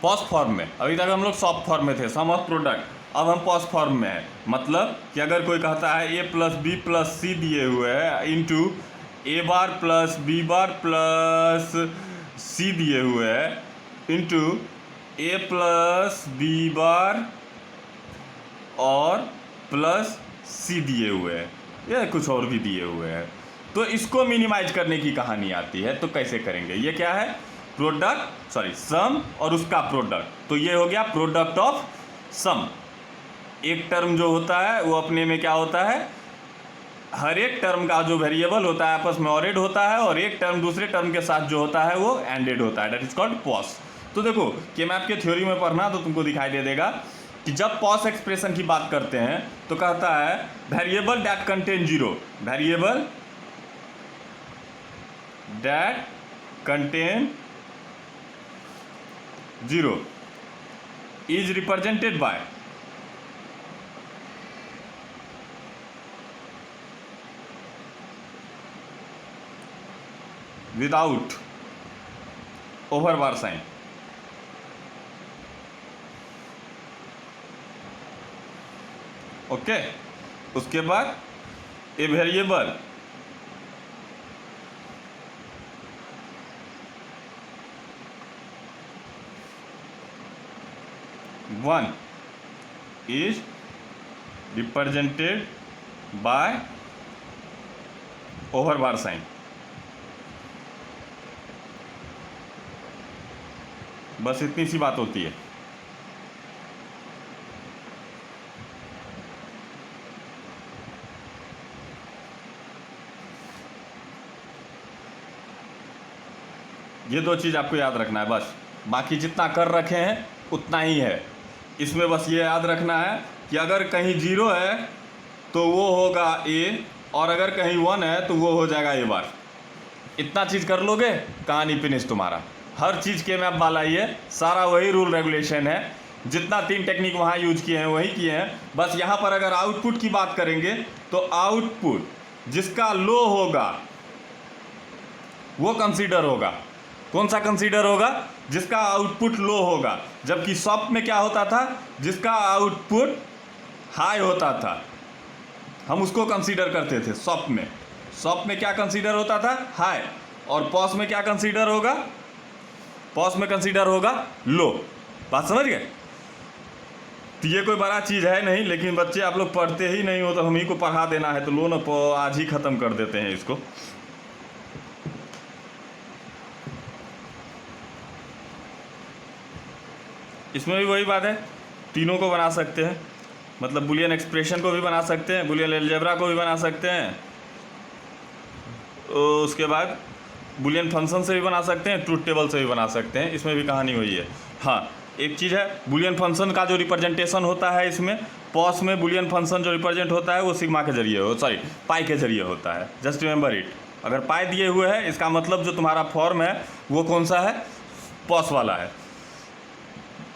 POS form में। अभी तक हम लोग सॉफ्ट फॉर्म में थे, सम ऑफ प्रोडक्ट, अब हम पॉस फॉर्म में है। मतलब कि अगर कोई कहता है ए प्लस बी प्लस सी दिए हुए है इंटू ए बार प्लस बी बार प्लस सी दिए हुए है इंटू ए प्लस बी बार और प्लस सी दिए हुए हैं, या कुछ और भी दिए हुए हैं, तो इसको मिनिमाइज करने की कहानी आती है। तो कैसे करेंगे? ये क्या है? प्रोडक्ट, सॉरी सम और उसका प्रोडक्ट। तो ये हो गया प्रोडक्ट ऑफ सम। एक टर्म जो होता है वो अपने में क्या होता है, हर एक टर्म का जो वेरिएबल होता है आपस में ऑरेड होता है, और एक टर्म दूसरे टर्म के साथ जो होता है वो एंडेड होता है, दैट इज कॉल्ड पॉस। तो देखो कि मैप के थ्योरी में पढ़ना तो तुमको दिखाई दे देगा कि जब पॉस एक्सप्रेशन की बात करते हैं तो कहता है variable that contain zero, variable that contain zero is represented by without over bar sign. Okay, उसके बाद a variable one is represented by over bar sign. बस इतनी सी बात होती है। ये दो चीज़ आपको याद रखना है बस, बाकी जितना कर रखे हैं उतना ही है। इसमें बस ये याद रखना है कि अगर कहीं जीरो है तो वो होगा ए, और अगर कहीं वन है तो वो हो जाएगा ए बार। इतना चीज़ कर लोगे, कहानी फिनिश तुम्हारा। हर चीज़ के मैप वाला ही है, सारा वही रूल रेगुलेशन है, जितना 3 टेक्निक वहाँ यूज किए हैं वही किए हैं। बस यहाँ पर अगर आउटपुट की बात करेंगे तो आउटपुट जिसका लो होगा वो कंसीडर होगा। कौन सा कंसीडर होगा? जिसका आउटपुट लो होगा। जबकि सॉफ्ट में क्या होता था, जिसका आउटपुट हाई होता था हम उसको कंसीडर करते थे। सॉफ्ट में क्या कंसीडर होता था? हाई। और पॉस में क्या कंसीडर होगा? पॉस में कंसीडर होगा लो। बात समझ गए? तो ये कोई बड़ा चीज़ है नहीं, लेकिन बच्चे आप लोग पढ़ते ही नहीं हो तो हम ही को पढ़ा देना है, तो लो ना आज ही ख़त्म कर देते हैं इसको। इसमें भी वही बात है, तीनों को बना सकते हैं, मतलब बुलियन एक्सप्रेशन को भी बना सकते हैं, बुलियन अलजेब्रा को भी बना सकते हैं, उसके बाद बुलियन फंक्शन से भी बना सकते हैं, ट्रूथ टेबल से भी बना सकते हैं। इसमें भी कहानी वही है। हाँ, एक चीज़ है, बुलियन फंक्शन का जो रिप्रेजेंटेशन होता है इसमें पॉस में, बुलियन फंक्शन जो रिप्रेजेंट होता है वो सिग्मा के जरिए पाई के जरिए होता है। Just remember it. अगर पाई दिए हुए है इसका मतलब जो तुम्हारा फॉर्म है वो कौन सा है? पॉस वाला है।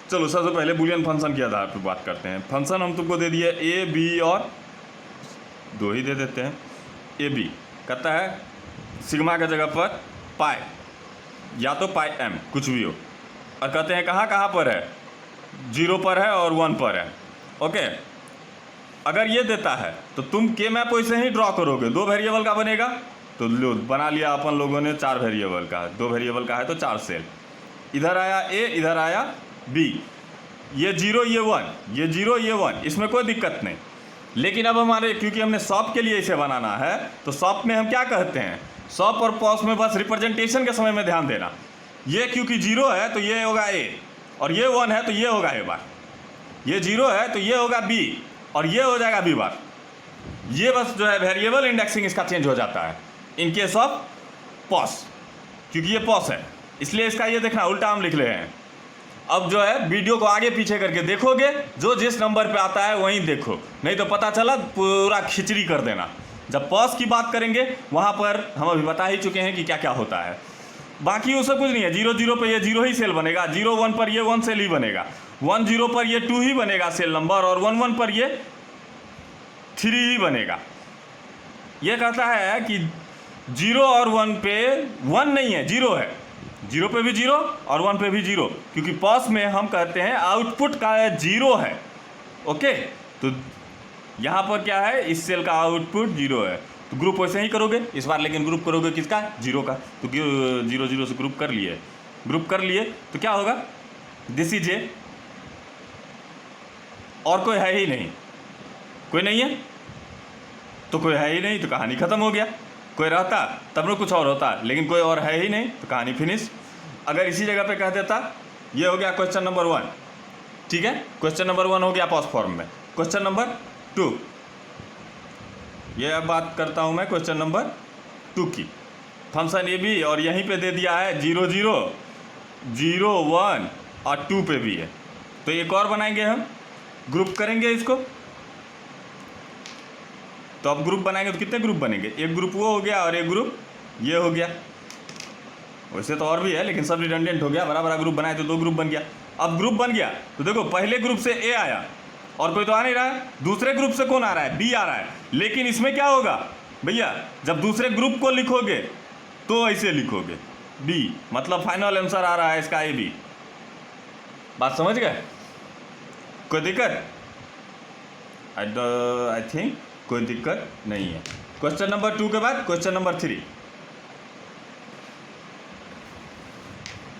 चलो सबसे पहले बुलियन फंक्शन के आधार पर बात करते हैं। फंक्शन हम तुमको दे दिए ए बी, और दो ही दे देते हैं। ए बी कहता है सिग्मा की जगह पर पाई, या तो पाई एम, कुछ भी हो, और कहते हैं कहाँ कहाँ पर है? 0 पर है और 1 पर है। ओके, अगर ये देता है तो तुम के मैप वैसे ही ड्रॉ करोगे। 2 वेरिएबल का बनेगा तो लो बना लिया अपन लोगों ने 4 वेरिएबल का। 2 वेरिएबल का है तो 4 सेल। इधर आया ए, इधर आया बी, ये 0 ये 1, ये 0 ये 1, इसमें कोई दिक्कत नहीं। लेकिन अब हमारे, क्योंकि हमने सॉफ्ट के लिए इसे बनाना है, तो सॉफ्ट में हम क्या कहते हैं? सॉफ्ट और पॉस में बस रिप्रेजेंटेशन के समय में ध्यान देना। ये क्योंकि 0 है तो ये होगा ए, और ये 1 है तो ये होगा ए बार। ये 0 है तो ये होगा बी, और ये हो जाएगा बी बार। ये बस जो है वेरिएबल इंडेक्सिंग इसका चेंज हो जाता है इन केस ऑफ पॉस, क्योंकि ये पॉस है इसलिए इसका ये देखना उल्टा हम लिख रहे हैं। अब जो है वीडियो को आगे पीछे करके देखोगे, जो जिस नंबर पे आता है वहीं देखो, नहीं तो पता चला पूरा खिचड़ी कर देना। जब पॉस की बात करेंगे वहाँ पर हम अभी बता ही चुके हैं कि क्या क्या होता है। बाकी वो सब कुछ नहीं है। 0 0 पर ये 0 ही सेल बनेगा, 0 1 पर ये 1 सेल ही बनेगा, 1 0 पर ये 2 ही बनेगा सेल नंबर, और 1 1 पर ये 3 ही बनेगा। ये कहता है कि 0 और 1 पे 1 नहीं है, 0 है, 0 पे भी 0 और 1 पे भी 0, क्योंकि पॉस में हम कहते हैं आउटपुट का 0 है। ओके, तो यहाँ पर क्या है, इस सेल का आउटपुट 0 है, तो ग्रुप वैसे ही करोगे इस बार, लेकिन ग्रुप करोगे किसका, 0 का। तो 0 0 से ग्रुप कर लिए, तो क्या होगा, दिस इज ए, और कोई है ही नहीं, कोई नहीं है तो कोई है ही नहीं, तो कहानी खत्म हो गया। कोई रहता तब में कुछ और होता, लेकिन कोई और है ही नहीं, तो कहानी फिनिश। अगर इसी जगह पे कह देता, ये हो गया क्वेश्चन नंबर 1, ठीक है, क्वेश्चन नंबर 1 हो गया पॉज फॉर्म में। क्वेश्चन नंबर 2, ये अब बात करता हूँ मैं क्वेश्चन नंबर 2 की। फंक्शन ए बी और यहीं पे दे दिया है 0 0 0 1 और 2 पे भी है, तो एक और बनाएंगे हम, ग्रुप करेंगे इसको। तो अब ग्रुप बनाएंगे तो कितने ग्रुप बनेंगे, एक ग्रुप वो हो गया और एक ग्रुप ये हो गया। वैसे तो और भी है, लेकिन सब रिडंडेंट हो गया, बड़ा बड़ा ग्रुप बनाए तो 2 ग्रुप बन गया। अब ग्रुप बन गया तो देखो, पहले ग्रुप से ए आया और कोई तो आ नहीं रहा है, दूसरे ग्रुप से कौन आ रहा है, बी आ रहा है। लेकिन इसमें क्या होगा भैया, जब दूसरे ग्रुप को लिखोगे तो ऐसे लिखोगे बी, मतलब फाइनल आंसर आ रहा है इसका ए बी। बात समझ गए, कोई दिक्कत, आई थिंक कोई दिक्कत नहीं है। क्वेश्चन नंबर 2 के बाद क्वेश्चन नंबर 3।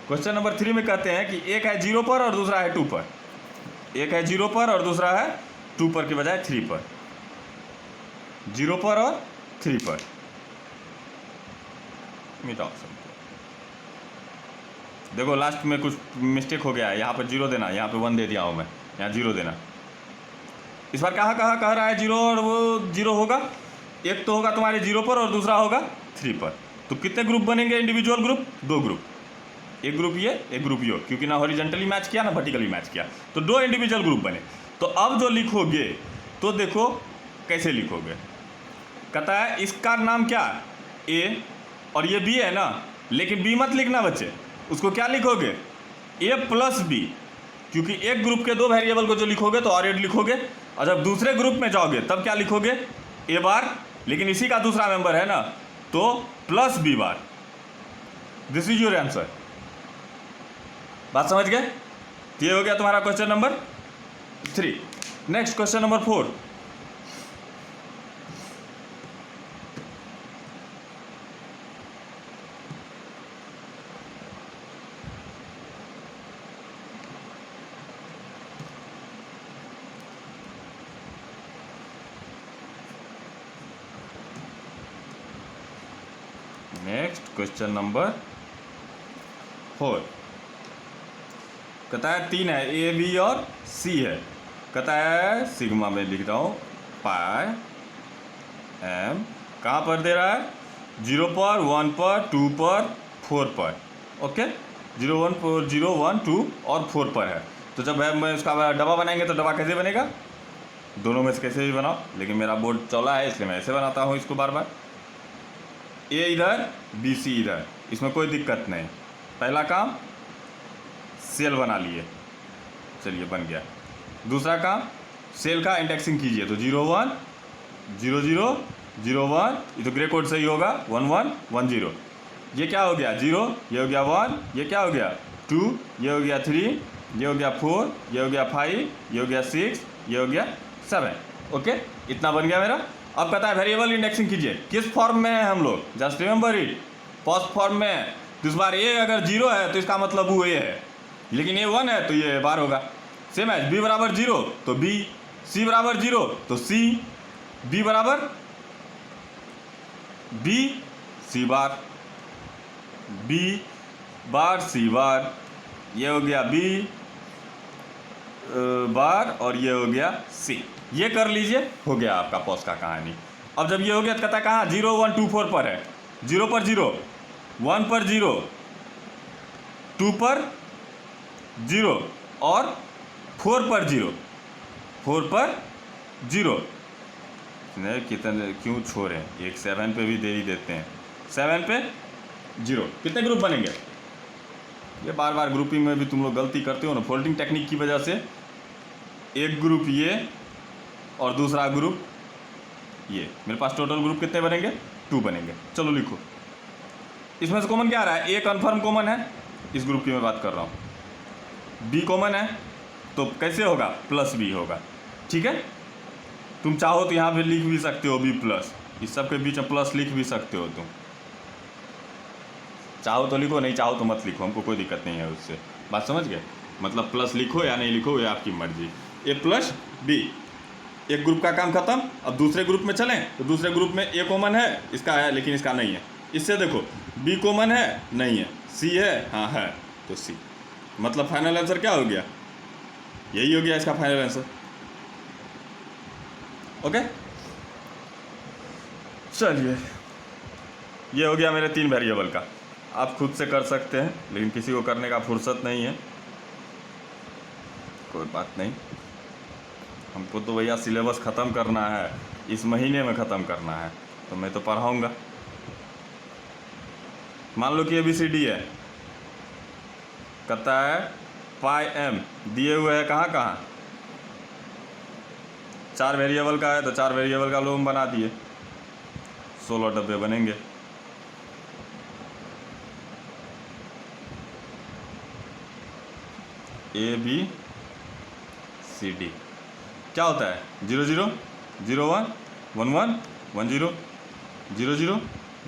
क्वेश्चन नंबर 3 में कहते हैं कि एक है 0 पर और दूसरा है 2 पर, एक है 0 पर और दूसरा है 2 पर की बजाय 3 पर, 0 पर और 3 पर। मिटाओ सब, देखो लास्ट में कुछ मिस्टेक हो गया है, यहाँ पर 0 देना, यहाँ पे 1 दे दिया हूँ मैं, यहाँ 0 देना। इस बार कह रहा है 0 और वो 0 होगा, एक तो होगा तुम्हारे 0 पर और दूसरा होगा 3 पर। तो कितने ग्रुप बनेंगे इंडिविजुअल ग्रुप, 2 ग्रुप, एक ग्रुप ये एक ग्रुप ये, क्योंकि ना हॉरिजॉन्टली मैच किया ना वर्टिकली मैच किया, तो 2 इंडिविजुअल ग्रुप बने। तो अब जो लिखोगे तो देखो कैसे लिखोगे, कहता है इसका नाम क्या, ए और ये बी है ना, लेकिन बी मत लिखना बच्चे, उसको क्या लिखोगे, ए प्लस बी, क्योंकि एक ग्रुप के 2 वेरिएबल को जो लिखोगे तो और लिखोगे, और जब दूसरे ग्रुप में जाओगे तब क्या लिखोगे, ए बार, लेकिन इसी का दूसरा मेंबर है ना, तो plus B bar. This is your answer. बात समझ गए, ये हो गया तुम्हारा question number 3। Next question number 4। Next question number 4 कहता है 3 है, ए बी और सी है, कहता है सिग्मा में लिख रहा हूँ पाई एम, कहाँ पर दे रहा है, 0 पर 1 पर 2 पर 4 पर। ओके, 0 1 4 0 1 2 और 4 पर है। तो जब मैं उसका डब्बा बनाएंगे तो डब्बा कैसे बनेगा, दोनों में से कैसे भी बनाओ, लेकिन मेरा बोर्ड चौला है इसलिए मैं ऐसे बनाता हूँ इसको बार बार, ए इधर बी सी इधर, इसमें कोई दिक्कत नहीं। पहला काम सेल बना लिए, चलिए बन गया। दूसरा काम सेल का इंडेक्सिंग कीजिए, तो 0 1 0 0 0 1, ये तो ग्रे कोड से ही होगा, 1 1 1 0, ये क्या हो गया 0, ये हो गया 1, ये क्या हो गया 2, ये हो गया 3, ये हो गया 4, ये हो गया 5, ये हो गया 6, ये हो गया 7। ओके, इतना बन गया मेरा। अब कहता है वेरिएबल इंडेक्सिंग कीजिए, किस फॉर्म में है हम लोग, just remember it, first form में। तो इस बार ए अगर 0 है तो इसका मतलब वो ए है, लेकिन ये 1 है तो ये बार होगा। सेम है, बी बराबर 0 तो बी, सी बराबर 0 तो सी, बी बराबर बी सी बार, बी बार सी बार, ये हो गया बी बार और ये हो गया सी। ये कर लीजिए, हो गया आपका पॉज का कहानी। अब जब ये हो गया तो कहता है कहाँ, 0 1 2 4 पर है, 0 पर 0, 1 पर 0, 2 पर 0 और 4 पर 0, 4 पर 0। नहीं कितने क्यों छोड़े, एक 7 पे भी दे ही देते हैं, 7 पे 0, कितने ग्रुप बनेंगे। ये बार बार ग्रुपिंग में भी तुम लोग गलती करते हो ना, फोल्डिंग टेक्निक की वजह से। एक ग्रुप ये और दूसरा ग्रुप ये, मेरे पास टोटल ग्रुप कितने बनेंगे, 2 बनेंगे। चलो लिखो, इसमें से कॉमन क्या आ रहा है, ए कन्फर्म कॉमन है, इस ग्रुप की मैं बात कर रहा हूँ, बी कॉमन है, तो कैसे होगा, प्लस बी होगा। ठीक है, तुम चाहो तो यहाँ पे लिख भी सकते हो बी प्लस, इस सब के बीच में प्लस लिख भी सकते हो तुम, चाहो तो लिखो, नहीं चाहो तो मत लिखो, हमको कोई दिक्कत नहीं है उससे। बात समझ गए, मतलब प्लस लिखो या नहीं लिखो ये आपकी मर्जी। ए प्लस बी, एक ग्रुप का काम खत्म। अब दूसरे ग्रुप में चलें तो दूसरे ग्रुप में ए कॉमन है, इसका है लेकिन इसका नहीं है। इससे देखो बी कॉमन है, नहीं है, सी है, हाँ है, तो सी, मतलब फाइनल आंसर क्या हो गया, यही हो गया इसका फाइनल आंसर। ओके, चलिए ये हो गया मेरे 3 वेरिएबल का। आप खुद से कर सकते हैं, लेकिन किसी को करने का फुर्सत नहीं है, कोई बात नहीं, हमको तो भैया सिलेबस ख़त्म करना है, इस महीने में ख़त्म करना है, तो मैं तो पढ़ाऊँगा। मान लो कि ABCD है, कहता है पाई एम, दिए हुए है कहाँ कहाँ, 4 वेरिएबल का है, तो 4 वेरिएबल का लोग बना दिए, 16 डब्बे बनेंगे। ABCD क्या होता है, 0 0 0 1 1 1 1 0 0 0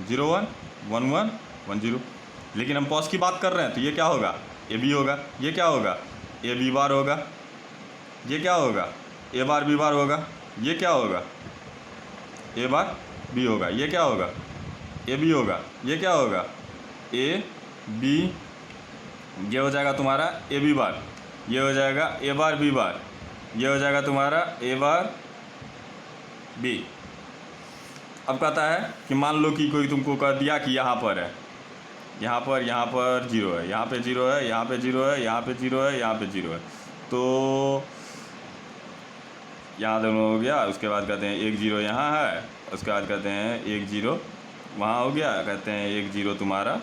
0 1 1 1 1 0। लेकिन हम पॉज की बात कर रहे हैं, तो ये क्या होगा, AB होगा, ये क्या होगा, AB बार होगा, ये क्या होगा, A बार B बार होगा, ये क्या होगा, A बार B होगा, ये क्या होगा, AB होगा, ये क्या होगा, AB, ये हो जाएगा तुम्हारा AB बार, ये हो जाएगा A बार B बार, ये हो जाएगा तुम्हारा A बार B। अब कहता है कि मान लो कि कोई तुमको कह दिया कि यहाँ पर है, यहाँ पर 0 है, यहाँ पे 0 है, यहाँ पे 0 है, यहाँ पे 0 है, यहाँ पे 0 है, तो यहाँ दोनों हो गया। उसके बाद कहते हैं 1 0 यहाँ है, उसके बाद कहते हैं 1 0 वहाँ हो गया, कहते हैं 1 0 तुम्हारा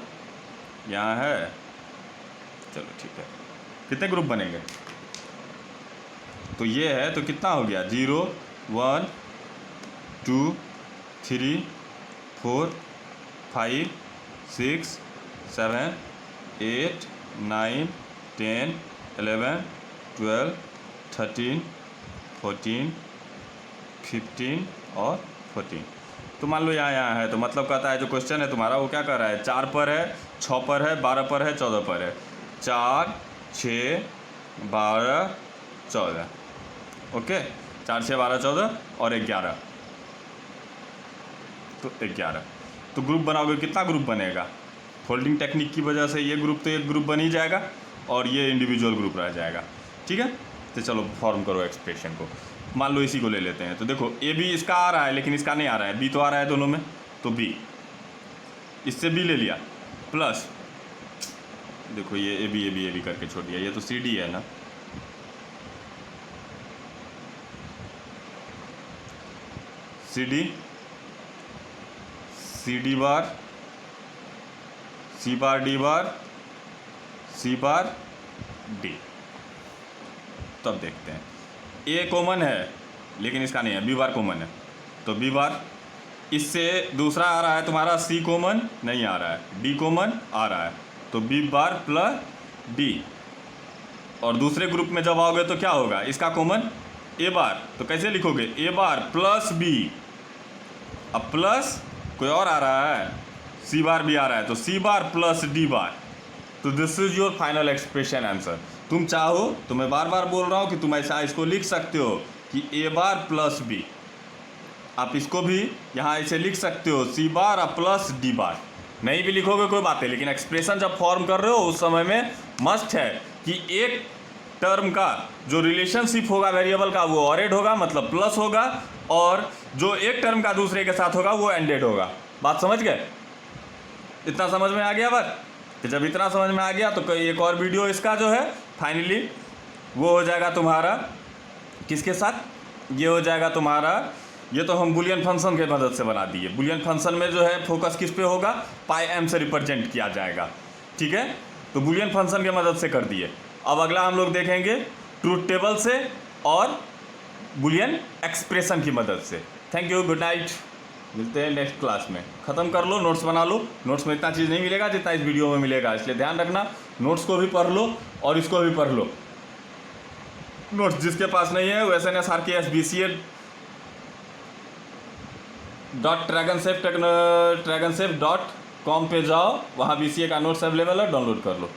यहाँ है। चलो ठीक है, कितने ग्रुप बनेंगे, तो ये है, तो कितना हो गया, 0 1 2 3 4 5 6 7 8 9 10 11 12 13 14 15 और 14। तो मान लो यहाँ है, तो मतलब कहता है जो क्वेश्चन है तुम्हारा वो क्या कर रहा है, 4 पर है, 6 पर है, 12 पर है, 14 पर है, 4 6 12 14, ओके, 4 6 12 14 और 11, तो 11। तो ग्रुप बनाओगे, कितना ग्रुप बनेगा, फोल्डिंग टेक्निक की वजह से ये ग्रुप तो एक ग्रुप बन ही जाएगा और ये इंडिविजुअल ग्रुप रह जाएगा। ठीक है, तो चलो फॉर्म करो एक्सप्रेशन को। मान लो इसी को ले लेते हैं, तो देखो AB इसका आ रहा है लेकिन इसका नहीं आ रहा है, B तो आ रहा है दोनों में, तो B, इससे B ले लिया, प्लस देखो ये AB करके छोड़ दिया, ये तो CD है ना, CD बार, C बार D बार, C बार D। तब देखते हैं, A कॉमन है लेकिन इसका नहीं है, B बार कॉमन है, तो B बार, इससे दूसरा आ रहा है तुम्हारा C कॉमन नहीं आ रहा है, D कॉमन आ रहा है, तो B बार प्लस D। और दूसरे ग्रुप में जब आओगे तो क्या होगा, इसका कॉमन A बार, तो कैसे लिखोगे, A बार प्लस B, अब प्लस कोई और आ रहा है, C बार भी आ रहा है, तो C बार प्लस D बार। तो this is your final expression answer. तुम चाहो तो मैं बार बार बोल रहा हूँ कि तुम ऐसा इसको लिख सकते हो कि A बार प्लस B, आप इसको भी यहाँ ऐसे लिख सकते हो C बार प्लस D बार, नहीं भी लिखोगे कोई बात है, लेकिन एक्सप्रेशन जब फॉर्म कर रहे हो उस समय में मस्ट है कि एक टर्म का जो रिलेशनशिप होगा वेरिएबल का वो ऑरेड होगा, मतलब प्लस होगा, और जो एक टर्म का दूसरे के साथ होगा वो एंडेड होगा। बात समझ गए, इतना समझ में आ गया बात, कि जब इतना समझ में आ गया तो एक और वीडियो इसका जो है फाइनली वो हो जाएगा तुम्हारा किसके साथ, ये हो जाएगा तुम्हारा, ये तो हम बुलियन फंक्शन के मदद से बना दिए। बुलियन फंक्शन में जो है फोकस किस पे होगा, पाई एम से रिप्रेजेंट किया जाएगा। ठीक है, तो बुलियन फंक्शन के मदद से कर दिए। अब अगला हम लोग देखेंगे ट्रूथ टेबल से और बुलियन एक्सप्रेशन की मदद से। Thank you, good night. मिलते हैं नेक्स्ट क्लास में। ख़त्म कर लो, नोट्स बना लो। नोट्स में इतना चीज़ नहीं मिलेगा जितना इस वीडियो में मिलेगा, इसलिए ध्यान रखना। नोट्स को भी पढ़ लो और इसको भी पढ़ लो। नोट्स जिसके पास नहीं है वो SNSRKSBCA.dragonsafe.com पे जाओ, वहाँ BCA का नोट्स अवेलेबल है, डाउनलोड कर लो।